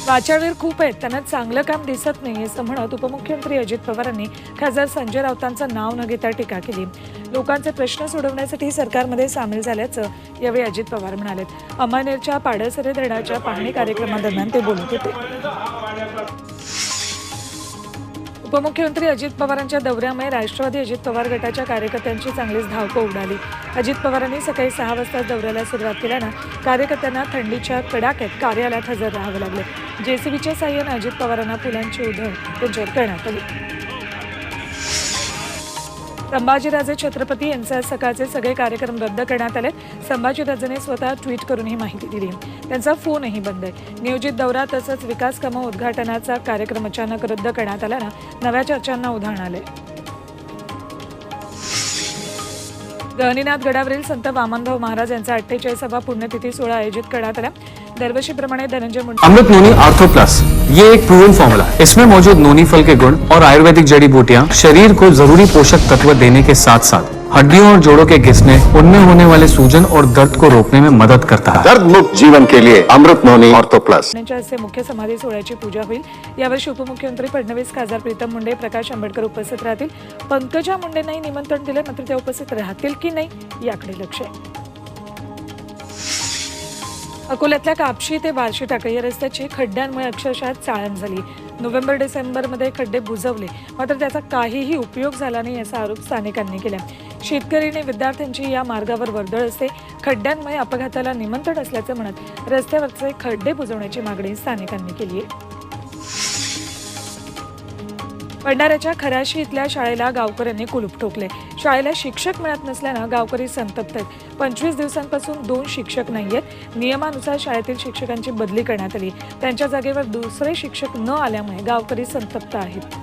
वाचाळवीर खूप आहेत, त्यांना चांगलं काम दिसत नाही असं म्हणत उपमुख्यमंत्री अजित पवारांनी खासदार संजय राऊतांचं नाव न घेता टीका केली। लोकांचे प्रश्न सोडवण्यासाठी सरकारमध्ये सामील झाल्याचं यावेळी अजित पवार म्हणाले। अमळनेरच्या पाडळसरे धरणाच्या पाहणी कार्यक्रमादरम्यान ते बोलत होते। उपमुख्यमंत्री अजित पवारांच्या दौऱ्यामुळे राष्ट्रवादी अजित पवार गटाच्या कार्यकर्त्यांची चांगलीच धावपळ उडाली। अजित पवारांनी सकाळी 6 वाजता दौऱ्याला सुरुवात केल्यानं कार्यकर्त्यांना थंडीच्या कडाक्यात कार्यालयात हजर राहावे लागले। जेसीबीच्या साहाय्याने अजित पवारांना फुलांची उधळ त्यांच्यावर करण्यात आली। संभाजीराजे छत्रपती यांचे सकाळचे सगळे कार्यक्रम रद्द करण्यात आले। संभाजीराजेने स्वतः ट्विट करून ही माहिती दिली। त्यांचा फोनही बंद आहे। नियोजित दौरा तसंच विकास कामं उद्घाटनाचा कार्यक्रम अचानक रद्द करण्यात आल्यानं नव्या चर्चांना उधाण आले। गहिनीनाथ गडावरील संत वामनभाऊ महाराज यांचा 48वा पुण्यतिथी सोहळा आयोजित करण्यात आला। दरवर्षीप्रमाणे धनंजय मुंडे अमृत नोनी आर्थो प्लस ये एक प्रूवन फॉर्मूला है। इसमें मौजूद नोनी फल के गुण और आयुर्वेदिक जड़ी बूटियां शरीर को जरूरी पोषक तत्व देने के साथ साथ हड्डियों और जोड़ों के घिसने, उनमें होने वाले सूजन और दर्द को रोकने में मदद करता है। दर्द मुक्त जीवन के लिए अमृत नोनी ऑर्थो प्लस। हस्ते मुख्य समाधी सोहळ्याची पूजा होईल। यावर्षी उपमुख्यमंत्री फडणवीस, खासदार प्रीतम मुंडे, प्रकाश आंबेडकर उपस्थित राहतील। पंकजा मुंडेंनाही निमंत्रण दिले, मात्र त्या उपस्थित राहतील की नाही याकडे लक्ष आहे। अकोल्यातल्या कापशी ते बार्शी टाकळी या रस्त्याची खड्ड्यांमुळे अक्षरशः चाळण झाली। नोव्हेंबर-डिसेंबरमध्ये खड्डे बुजवले, मात्र त्याचा काहीही उपयोग झाला नाही असा आरोप स्थानिकांनी केला। शेतकरी आणि विद्यार्थ्यांची या मार्गावर वर्दळ असते। खड्ड्यांमुळे अपघाताला निमंत्रण असल्याचं म्हणत रस्त्यावरचे खड्डे बुजवण्याची मागणी स्थानिकांनी केली आहे। भंडाऱ्याच्या खराशी इथल्या शाळेला गावकऱ्यांनी कुलूप ठोकले। शाळेला शिक्षक मिळत नसल्यानं गावकरी संतप्त आहेत। 25 दिवसांपासून 2 शिक्षक नाहीयेत। नियमानुसार शाळेतील शिक्षकांची बदली करण्यात आली, त्यांच्या जागेवर दुसरे शिक्षक न आल्यामुळे गावकरी संतप्त आहेत।